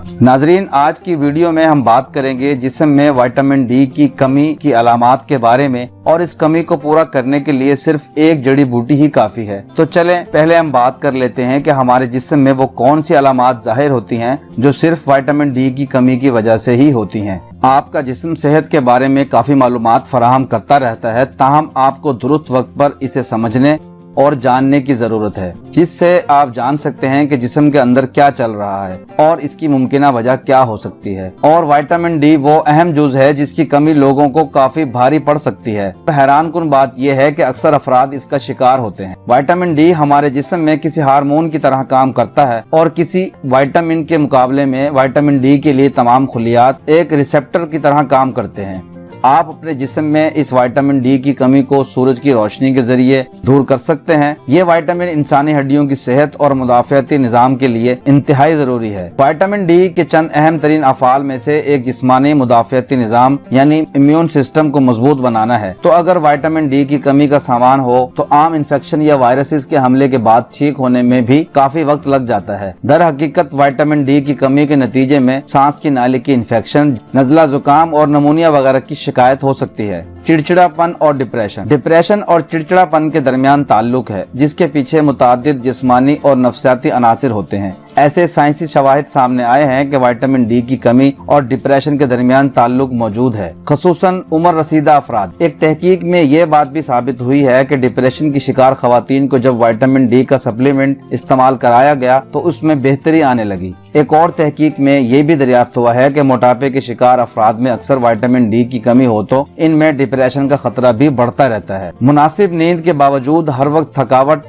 नाजरीन, आज की वीडियो में हम बात करेंगे जिस्म में विटामिन डी की कमी की अलामात के बारे में, और इस कमी को पूरा करने के लिए सिर्फ एक जड़ी बूटी ही काफी है। तो चलें पहले हम बात कर लेते हैं कि हमारे जिस्म में वो कौन सी अलामात जाहिर होती हैं जो सिर्फ विटामिन डी की कमी की वजह से ही होती हैं। आपका जिस्म सेहत के बारे में काफी मालूमात फराहम करता रहता है, ताहम आपको दुरुस्त वक्त पर इसे समझने और जानने की जरूरत है, जिससे आप जान सकते हैं कि जिस्म के अंदर क्या चल रहा है और इसकी मुमकिना वजह क्या हो सकती है। और विटामिन डी वो अहम जुज है जिसकी कमी लोगों को काफी भारी पड़ सकती है। हैरान कुन बात यह है कि अक्सर अफराद इसका शिकार होते हैं। विटामिन डी हमारे जिस्म में किसी हार्मोन की तरह काम करता है और किसी विटामिन के मुकाबले में विटामिन डी के लिए तमाम खुलियात एक रिसेप्टर की तरह काम करते हैं। आप अपने जिस्म में इस विटामिन डी की कमी को सूरज की रोशनी के जरिए दूर कर सकते हैं। ये विटामिन इंसानी हड्डियों की सेहत और मुदाफ़ियाती निज़ाम के लिए इंतहाई जरूरी है। विटामिन डी के चंद अहम तरीन अफ़ाल में से एक जिस्मानी मुदाफ़ियाती निज़ाम यानी इम्यून सिस्टम को मजबूत बनाना है। तो अगर विटामिन डी की कमी का सामान हो तो आम इन्फेक्शन या वायरसेस के हमले के बाद ठीक होने में भी काफी वक्त लग जाता है। दर हकीकत विटामिन डी की कमी के नतीजे में सांस की नाली की इन्फेक्शन, नज़ला, जुकाम और नमूनिया वगैरह की शिकायत हो सकती है। चिड़चिड़ापन और डिप्रेशन और चिड़चिड़ापन के दरमियान ताल्लुक है, जिसके पीछे मुतादिद जिस्मानी और नफ्सियाती अनासिर होते हैं। ऐसे साइंसी शवाहिद सामने आए हैं कि विटामिन डी की कमी और डिप्रेशन के दरमियान ताल्लुक मौजूद है, खसूसन उम्र रसीदा अफराद। एक तहकीक में ये बात भी साबित हुई है कि डिप्रेशन की शिकार खवातीन को जब विटामिन डी का सप्लीमेंट इस्तेमाल कराया गया तो उसमें बेहतरी आने लगी। एक और तहकीक में ये भी दरियाफ्त हुआ है कि मोटापे के शिकार अफराद में अक्सर विटामिन डी की कमी हो तो इनमें डिप्रेशन का खतरा भी बढ़ता रहता है। मुनासिब नींद के बावजूद हर वक्त थकावट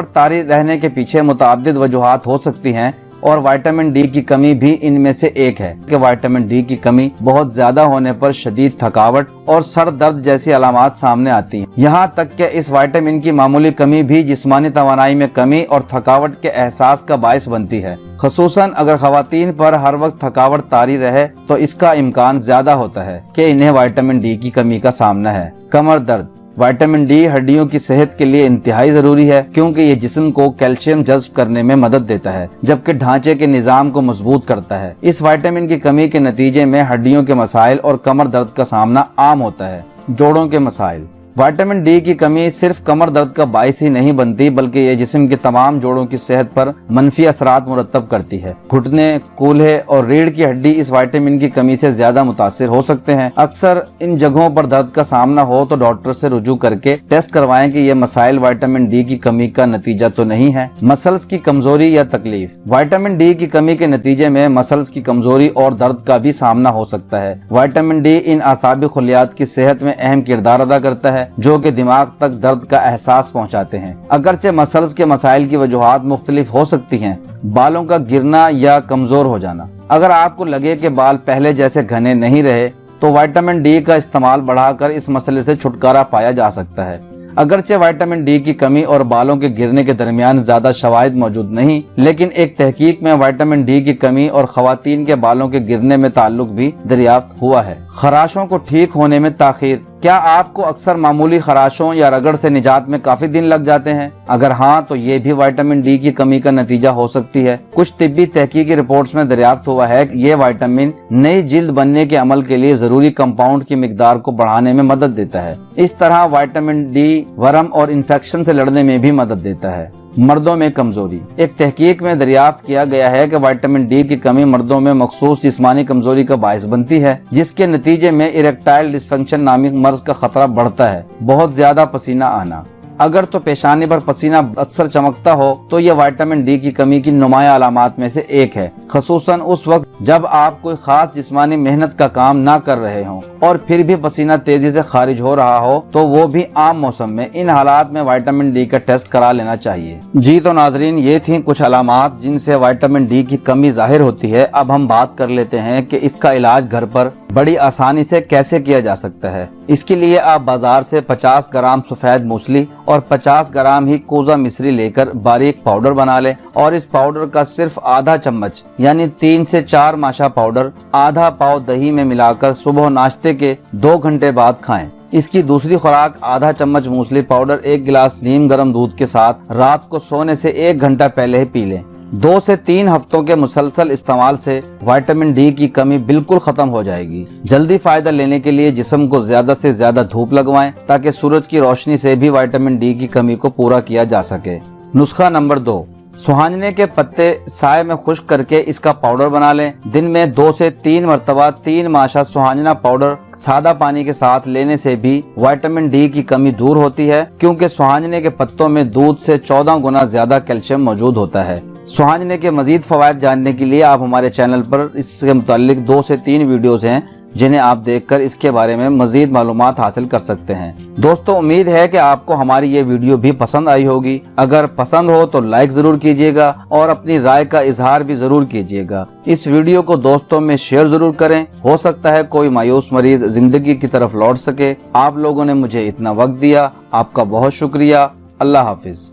तारी रहने के पीछे मुताद्दिद वजूहात हो सकती हैं और विटामिन डी की कमी भी इनमें से एक है कि विटामिन डी की कमी बहुत ज्यादा होने पर शदीद थकावट और सर दर्द जैसी अलामात सामने आती हैं। यहाँ तक कि इस विटामिन की मामूली कमी भी जिस्मानी तवानाई में कमी और थकावट के एहसास का बायस बनती है। खसूसन अगर खवातीन पर हर वक्त थकावट तारी रहे तो इसका इम्कान ज्यादा होता है कि इन्हें विटामिन डी की कमी का सामना है। कमर दर्द। विटामिन डी हड्डियों की सेहत के लिए इंतहाई जरूरी है, क्योंकि ये जिस्म को कैल्शियम जज्ब करने में मदद देता है, जबकि ढांचे के निजाम को मजबूत करता है। इस विटामिन की कमी के नतीजे में हड्डियों के मसाइल और कमर दर्द का सामना आम होता है। जोड़ों के मसाइल। विटामिन डी की कमी सिर्फ कमर दर्द का बाइस ही नहीं बनती, बल्कि ये जिस्म के तमाम जोड़ों की सेहत पर मनफी असरात मुरतब करती है। घुटने, कूल्हे और रीढ़ की हड्डी इस विटामिन की कमी से ज्यादा मुतासिर हो सकते हैं। अक्सर इन जगहों पर दर्द का सामना हो तो डॉक्टर से रुजू करके टेस्ट करवाएं कि ये मसाइल विटामिन डी की कमी का नतीजा तो नहीं है। मसल्स की कमजोरी या तकलीफ। विटामिन डी की कमी के नतीजे में मसल्स की कमजोरी और दर्द का भी सामना हो सकता है। विटामिन डी इन आसाबी खुलियात की सेहत में अहम किरदार अदा करता है, जो कि दिमाग तक दर्द का एहसास पहुंचाते हैं। अगरचे मसल्स के मसाइल की वजूहात मुख्तलिफ हो सकती हैं। बालों का गिरना या कमजोर हो जाना। अगर आपको लगे कि बाल पहले जैसे घने नहीं रहे तो विटामिन डी का इस्तेमाल बढ़ाकर इस मसले से छुटकारा पाया जा सकता है। अगरचे विटामिन डी की कमी और बालों के गिरने के दरमियान ज्यादा शवाहिद मौजूद नहीं, लेकिन एक तहकीक में विटामिन डी की कमी और खवातीन के बालों के गिरने में ताल्लुक भी दरियाफ्त हुआ है। खराशों को ठीक होने में ताखीर। क्या आपको अक्सर मामूली खराशों या रगड़ से निजात में काफी दिन लग जाते हैं? अगर हाँ तो ये भी विटामिन डी की कमी का नतीजा हो सकती है। कुछ तिब्बी तहकीकी रिपोर्ट्स में दरियाफ्त हुआ है कि ये विटामिन नई जिल्द बनने के अमल के लिए जरूरी कंपाउंड की मिकदार को बढ़ाने में मदद देता है। इस तरह विटामिन डी वर्म और इन्फेक्शन से लड़ने में भी मदद देता है। मर्दों में कमजोरी। एक तहकीक में दरियाफ्त किया गया है कि विटामिन डी की कमी मर्दों में मखसूस जिस्मानी कमजोरी का बायस बनती है, जिसके नतीजे में इरेक्टाइल डिस्फंक्शन नामक मर्ज का खतरा बढ़ता है। बहुत ज्यादा पसीना आना। अगर तो पेशानी पर पसीना अक्सर चमकता हो तो यह विटामिन डी की कमी की नुमाया अलामात में से एक है, खसूसन उस वक्त जब आप कोई खास जिस्मानी मेहनत का काम ना कर रहे हों और फिर भी पसीना तेजी से खारिज हो रहा हो, तो वो भी आम मौसम में। इन हालात में विटामिन डी का टेस्ट करा लेना चाहिए। जी तो नाजरीन, ये थी कुछ अलामात जिनसे विटामिन डी की कमी जाहिर होती है। अब हम बात कर लेते हैं कि इसका इलाज घर पर बड़ी आसानी से कैसे किया जा सकता है। इसके लिए आप बाजार से 50 ग्राम सफेद मूसली और 50 ग्राम ही कोजा मिश्री लेकर बारीक पाउडर बना लें और इस पाउडर का सिर्फ आधा चम्मच यानी 3 से 4 माशा पाउडर आधा पाव दही में मिलाकर सुबह नाश्ते के 2 घंटे बाद खाएं। इसकी दूसरी खुराक आधा चम्मच मूसली पाउडर 1 गिलास नीम गर्म दूध के साथ रात को सोने से 1 घंटा पहले ही पी लें। 2 से 3 हफ्तों के मुसलसल इस्तेमाल से विटामिन डी की कमी बिल्कुल खत्म हो जाएगी। जल्दी फायदा लेने के लिए जिस्म को ज्यादा से ज्यादा धूप लगवाएं ताकि सूरज की रोशनी से भी विटामिन डी की कमी को पूरा किया जा सके। नुस्खा नंबर 2, सुहांजने के पत्ते साए में खुश्क करके इसका पाउडर बना लें। दिन में 2 से 3 मरतबा 3 माशा सुहांजना पाउडर सादा पानी के साथ लेने से भी विटामिन डी की कमी दूर होती है, क्योंकि सुहांजने के पत्तों में दूध से 14 गुना ज्यादा कैल्शियम मौजूद होता है। सुहांजने के मजीद फवायद जानने के लिए आप हमारे चैनल पर इसके मुतालिक 2 से 3 वीडियोस हैं जिन्हें आप देखकर इसके बारे में मजीद मालूमात हासिल कर सकते हैं। दोस्तों, उम्मीद है कि आपको हमारी ये वीडियो भी पसंद आई होगी। अगर पसंद हो तो लाइक जरूर कीजिएगा और अपनी राय का इजहार भी जरूर कीजिएगा। इस वीडियो को दोस्तों में शेयर जरूर करें, हो सकता है कोई मायूस मरीज जिंदगी की तरफ लौट सके। आप लोगों ने मुझे इतना वक्त दिया, आपका बहुत शुक्रिया। अल्लाह हाफिज।